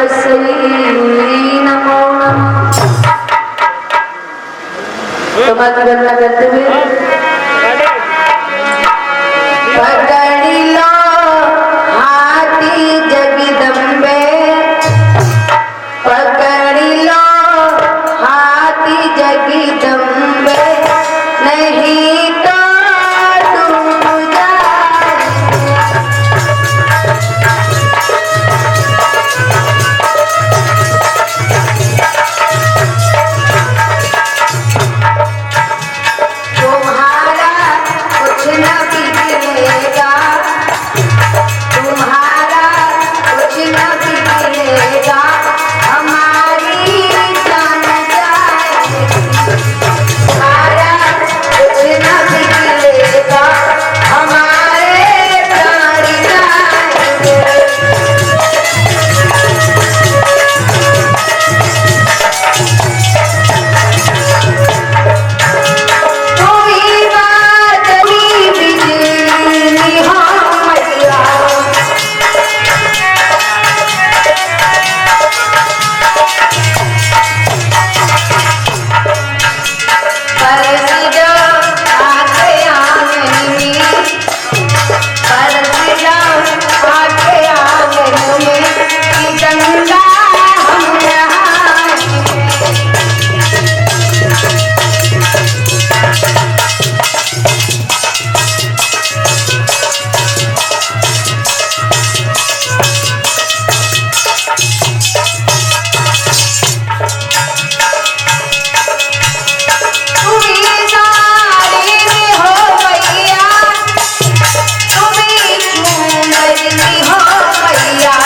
तस्मै नमो नमः। तो बात करना करते हुए पकड़ी लो हाथी जगदम्बे, पकड़ी लो हाथी जगदम्बे, नहीं तो डूब जाए। तुम्हारा कुछ न बिगड़ेगा, तुम्हारा कुछ न बिगड़ेगा, हमारी जान जाएगी। तुम्हारा कुछ न बिगड़ेगा, हमारे प्राण जाएंगे। तुम्ही बादली बिजली हो मैया, बरस जो आके आंगन में, बरस जो आके आंगन में, कि गंगा हम नहाएंगे। तुम्ही साड़ी हो मैया, तुम्ही चुनरी हो मैया,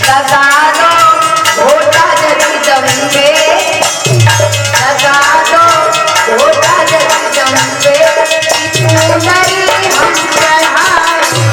लगा दो घोटा जगदम्बे, लगा दो घोटा जगदम्बे, चुनरी हम चढ़ाएंगे।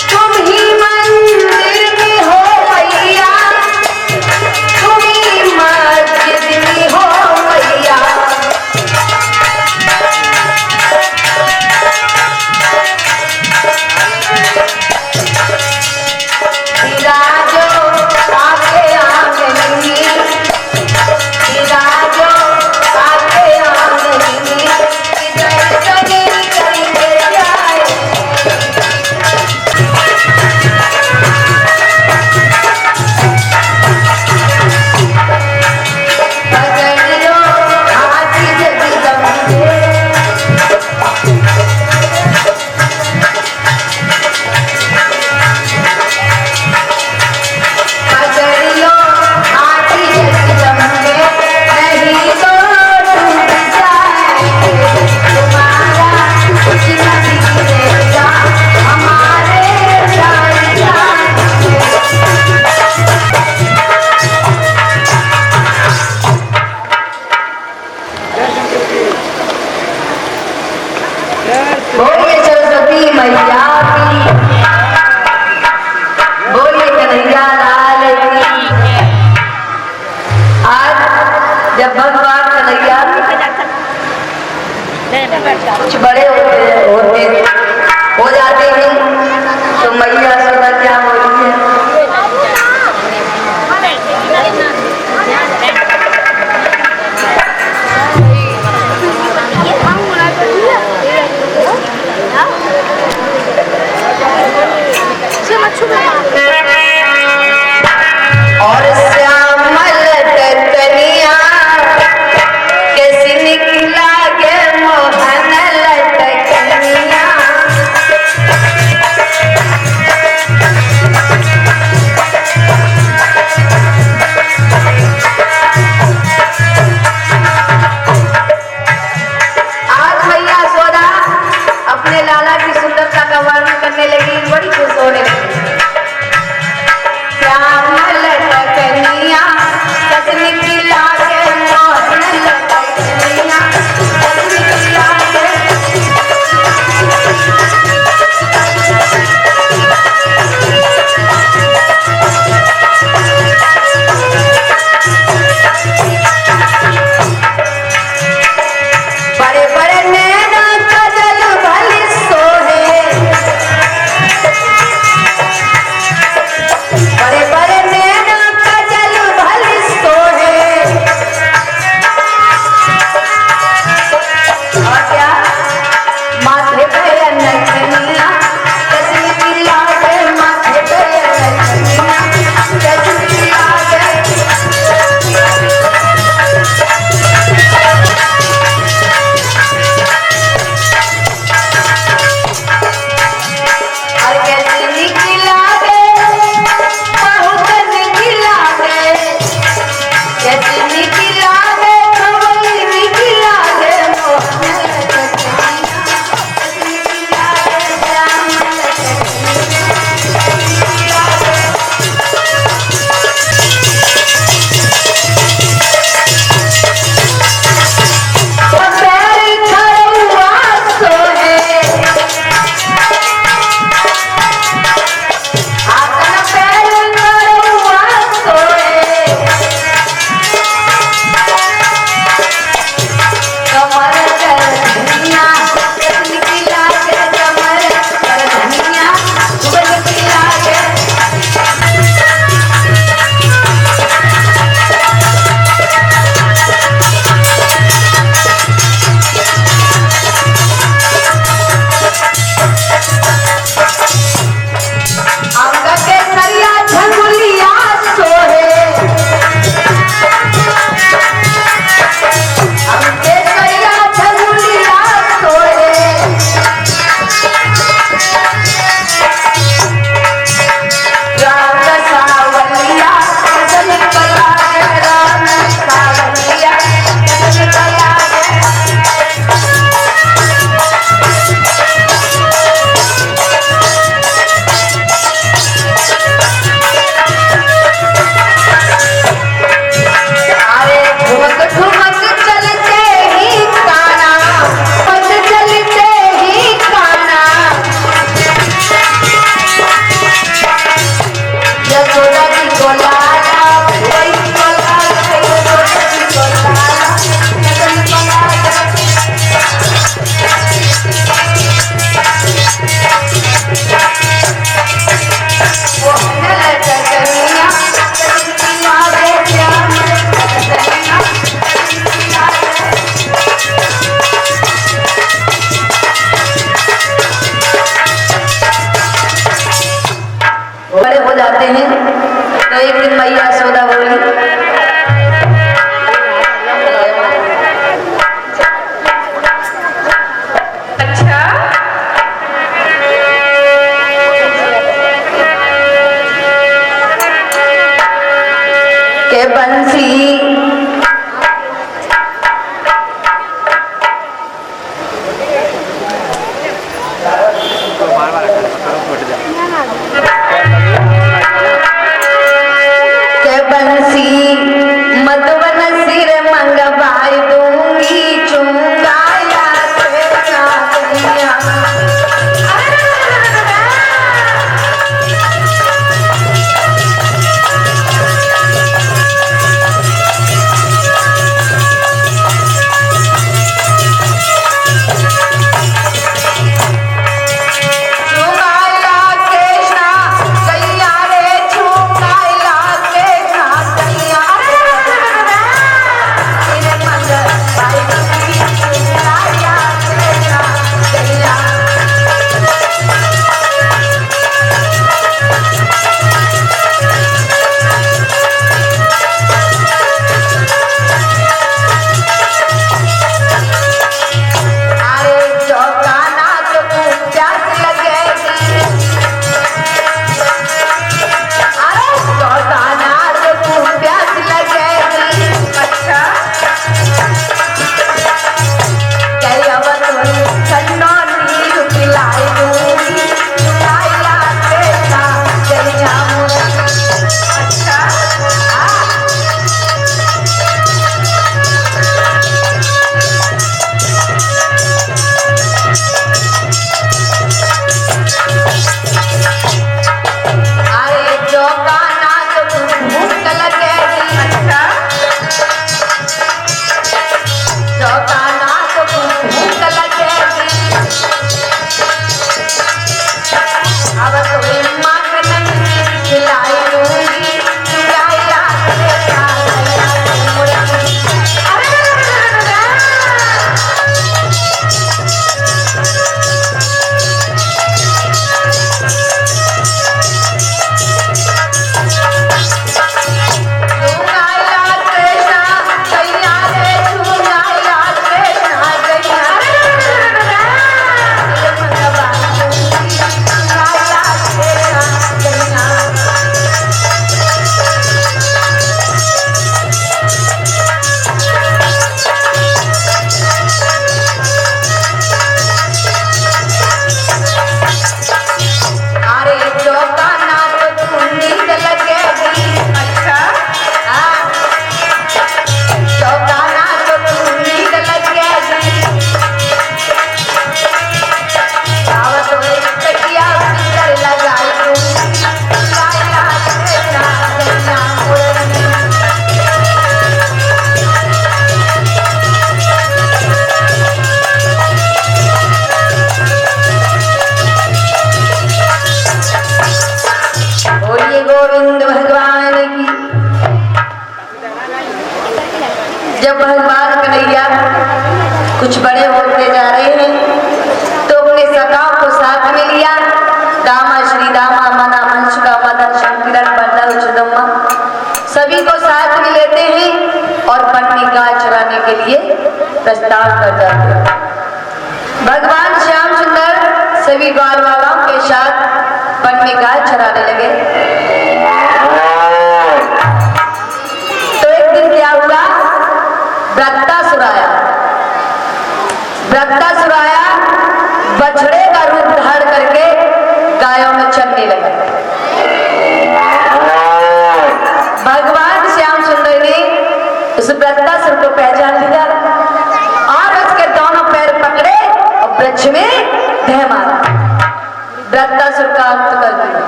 तुम ही मंदिर में हो मैया, तुम ही मस्जिद में हो मैया, विराजो आके आंगन में, विराजो आके आंगन में, दर्शन करके जाए। पकड़ लो हाथी जगदम्बे, पकड़ लो हाथी जगदम्बे, नहीं तो डूब जाएंगे। तुम्हारा कुछ न बिगड़ेगा, हमारे प्राण जाएंगे। बोलिए सरस्वती मैया की, बोलिए कन्हैया लाल की। आज जब भगवान कन्हैया कुछ बड़े होते हो जाते हैं तो मैया सुबह क्या होती है, और श्यामल टकनिया कैसी निकला गे मोहन लटकनिया। कुछ बड़े होते जा रहे हैं तो अपने सखाओं को साथ में लिया। दामा श्री दामा मना मंचुका मदन शंकिरण बल्लभ चुदम्मा सभी को साथ में लेते हैं और वन में गाय चराने के लिए प्रस्ताव कर जाते हैं। भगवान श्याम सुंदर सभी ग्वाल वालों के साथ वन में गाय चराने लगे। तो एक दिन क्या हुआ, वृत्तासुर आया। वृत्तासुर आया, बछड़े का रूप धारण करके गायों में चलने लगा। भगवान श्याम सुंदर ने उस वृत्तासुर को पहचान लिया और उसके दोनों पैर पकड़े और वृक्ष में ढह मारा। वृत्तासुर का अंत कर दिया।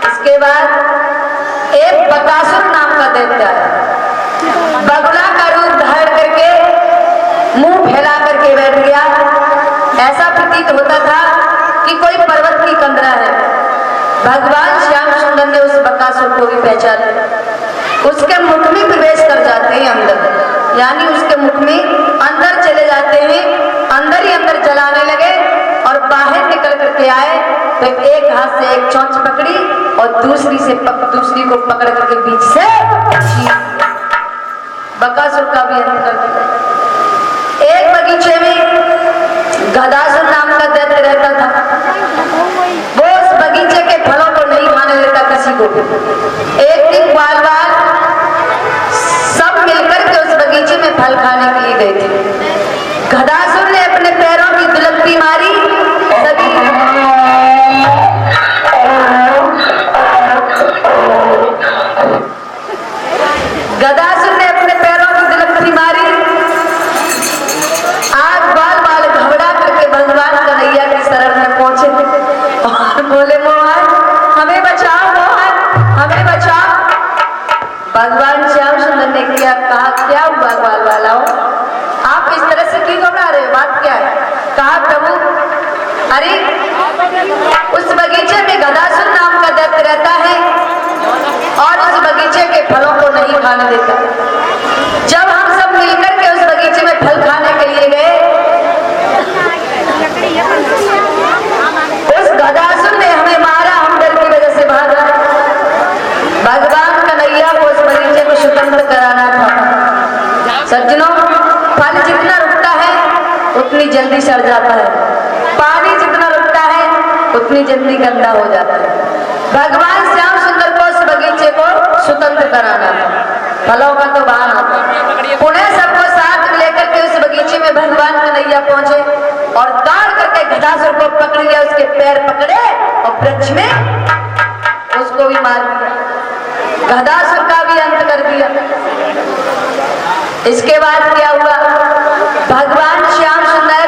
इसके बाद एक बकासुर नाम का दैत्य आया। बगुला का रूप धारण करके मुंह फैला करके बैठ गया। ऐसा प्रतीत होता था कि कोई पर्वत की कंदरा है। भगवान श्याम सुंदर ने उस बकासुर को भी पहचान लिया। उसके मुख में प्रवेश कर जाते हैं अंदर, यानी उसके मुख में अंदर चले जाते हैं, अंदर ही अंदर जलाने लगे और बाहर निकल करके आए तो एक हाथ से एक चोंच पकड़ी और दूसरी को पकड़ करके बीच से बकासुर का भी अंत कर दिया। एक बगीचे में गदासुर नाम का दैत्य रहता था। वो उस बगीचे के फलों को नहीं खाने देता किसी को। एक दिन बाल सब मिलकर के उस बगीचे में फल खाने के लिए गए थे। गदासुर ने अपने पैरों की दुलक्ति मारी, सभी गदासुर ने अपने पैरों की दुलक्ति मारी। आज बाल घबरा करके भगवान कन्हैया की शरण में पहुंचे और बोले, मोहन हमें बचाओ, मोहन हमें बचाओ। भगवान श्याम सुंदर ने क्या कहा, क्या हुआ बाल वालाओ, आप इस तरह से क्यों घबरा रहे हो, बात क्या है? कहा, प्रभु अरे उस बगीचे में गदासुर नाम का दैत्य रहता है और उस बगीचे के फलों को नहीं खाने देता। जब हम सब मिलकर के उस बगीचे में फल खाने के लिए गए, उस गदासुर ने हमें मारा, हम डर की वजह से भाग गए। भगवान कन्हैया को उस बगीचे को स्वतंत्र कराना था। सज्जनों, फल जितना रुकता है उतनी जल्दी सड़ जाता है, पानी जितना रुकता है उतनी जल्दी गंदा हो जाता है। भगवान श्याम सुंदर को उस बगीचे को स्वतंत्र कराना था, फलों का तो बहाना था। पुनः सबको साथ में लेकर के उस बगीचे में भगवान कन्हैया पहुंचे और दौड़ करके गदासुर को पकड़ लिया, उसके पैर पकड़े और वृक्ष में उसको भी मार दिया, गदासुर का भी अंत कर दिया। इसके बाद क्या हुआ, भगवान श्याम सुंदर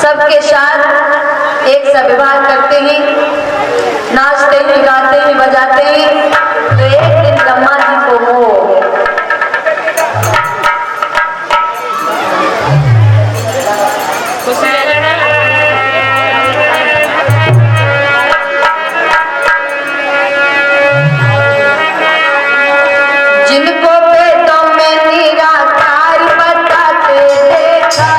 सबके साथ एक सा विवाह करते हैं, नाचते हैं, गाते हैं, बजाते हैं। तो एक दिन ब्रह्मा जी को मोह हो गया। जिनको पेटों में निराकार बताते देखा,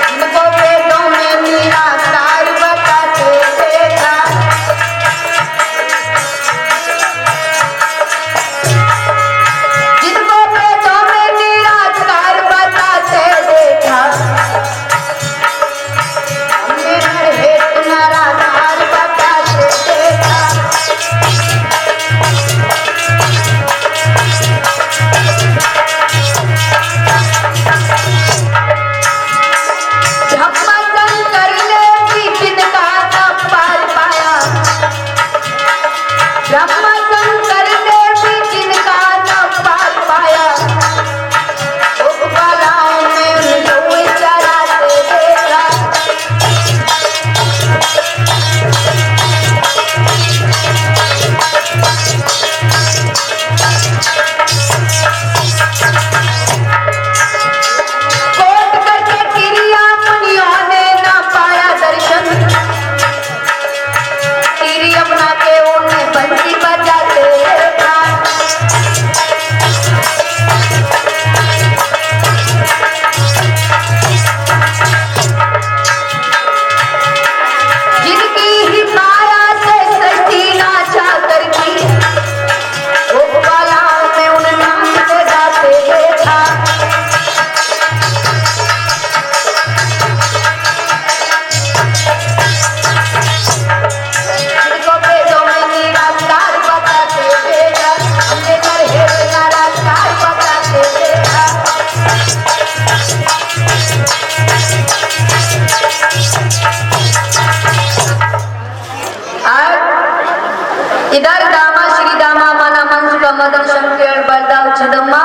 जिनको पेटों में निराकार बताते देखा, इधर दामा श्री दामा माना मंच का मदन शंकर बलदाव छदम्मा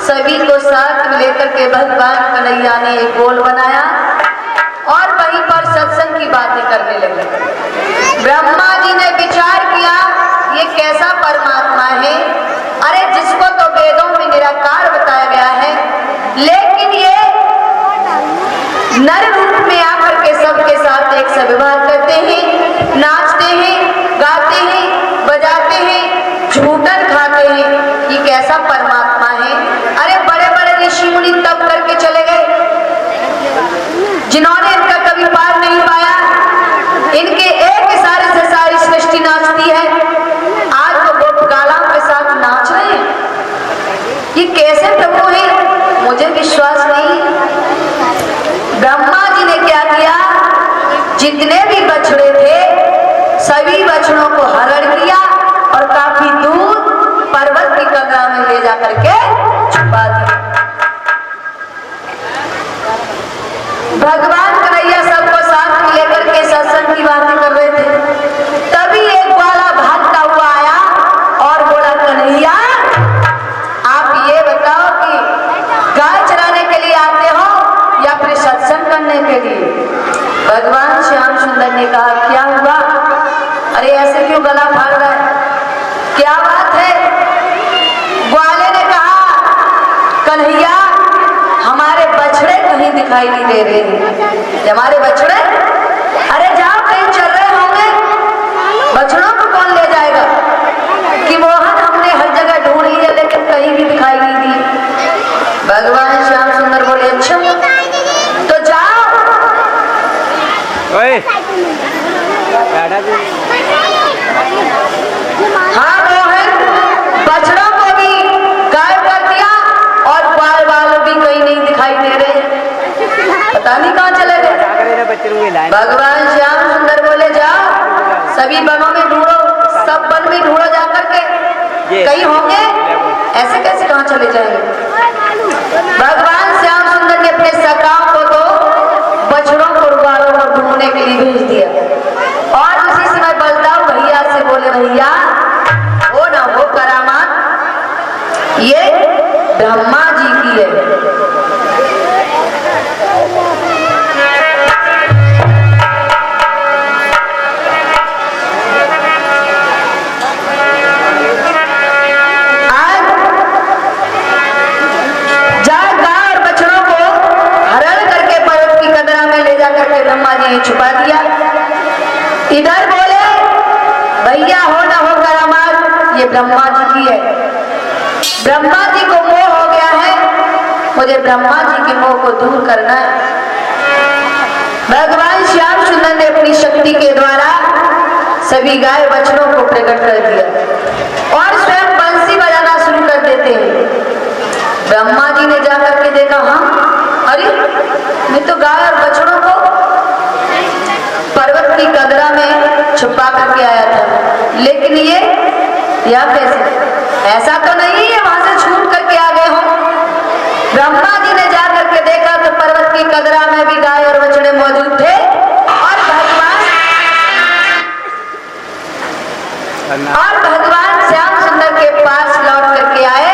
सभी को साथ में लेकर के भगवान कन्हैया ने एक गोल बनाया और वहीं पर सत्संग की बातें करने लगे। ब्रह्मा जी ने विचार किया ये कैसा परमात्मा है, अरे जिसको तो वेदों में निराकार बताया गया है, लेकिन ये नर रूप में आकर के सबके साथ एक सा व्यवहार करते हैं, नाचते हैं, गाते हैं, बजाते हैं, झूठन खाते हैं। ये कैसा परमात्मा है। अरे बड़े बड़े ऋषि मुनि तप करके चले गए, जिन्होंने इनका कभी पार नहीं पाया, इनके एक इशारे से सारी सृष्टि नाचती है। आज वो गोपगाला के साथ नाच रहे हैं। ये कैसे प्रभु है, मुझे विश्वास नहीं। ब्रह्मा जी ने क्या किया, जितने भी बछड़े थे सभी बछड़ों को हरण किया और काफी दूर पर्वत की कगरा में ले जाकर के छुपा दिया। भगवान कन्हैया सबको साथ में लेकर के सत्संग की बातें कर रहे थे, तभी एक ग्वाला भागता हुआ आया और बोला, कन्हैया आप ये बताओ कि गाय चराने के लिए आते हो या फिर सत्संग करने के लिए। भगवान श्याम सुंदर ने कहा, क्या हुआ, अरे ऐसे क्यों गला फाड़ रहा है, क्या बात है। ग्वाले ने कहा, कन्हैया हमारे बछड़े कहीं दिखाई नहीं दे रहे हैं। हमारे बछड़े, अरे जाओ कहीं चल रहे होंगे, बछड़ों को कौन ले जाएगा। कि मोहन हमने हर जगह ढूंढ लिया लेकिन कहीं भी दिखाई नहीं दी। भगवान श्याम सुंदर बोले, अच्छा तो जाओ। हाँ मोहन, बछड़ों को भी गायब कर दिया और ग्वाल वालों भी कहीं नहीं दिखाई दे रहे, पता नहीं कहाँ चले गए। भगवान श्याम सुंदर बोले, जाओ सभी वनों में ढूंढो, सब वन में ढूंढो जाकर के, कहीं होंगे। ऐसे कैसे कहाँ चले जाएंगे। भगवान श्याम सुंदर ने अपने सखाओं को तो बछड़ों को ग्वालों को ढूंढने के लिए भेज दिया और उसी समय बलदाव भैया से बोले, भैया हो ना हो करामात ये ब्रह्मा जी की है। ब्रह्मा जी ने छुपा दिया। इधर बोले, भैया हो ना हो करामात ये ब्रह्मा जी की है। ब्रह्मा जी को मोह हो गया है, मुझे ब्रह्मा जी के मोह को दूर करना है। भगवान श्याम सुंदर ने अपनी शक्ति के द्वारा सभी गाय बछड़ों को प्रकट कर दिया और स्वयं बंसी बजाना शुरू कर देते हैं। ब्रह्मा जी ने जाकर के देखा, हाँ अरे मैं तो गाय और बछड़ों को पर्वत की कदरा में छुपा करके आया था, लेकिन ये या कैसे, ऐसा तो नहीं है वहां से छूट करके आ गए हो। ब्रह्मा जी ने जाकर के देखा तो पर्वत की कदरा में भी गाय और बछड़े मौजूद थे और भगवान श्याम सुंदर के पास लौट करके आए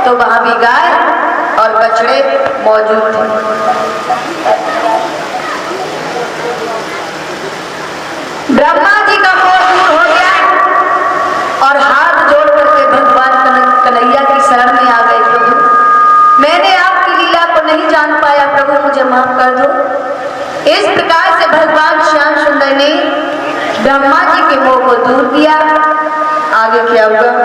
तो वहां भी गाय और बछड़े मौजूद थे। ब्रह्मा जी का मोह दूर हो गया और हाथ जोड़ करके भगवान कन्हैया की शरण में आ गए। प्रभु मैंने आपकी लीला को नहीं जान पाया, प्रभु मुझे माफ कर दो। इस प्रकार से भगवान श्याम सुंदर ने ब्रह्मा जी के मोह को दूर किया। आगे क्या हुआ।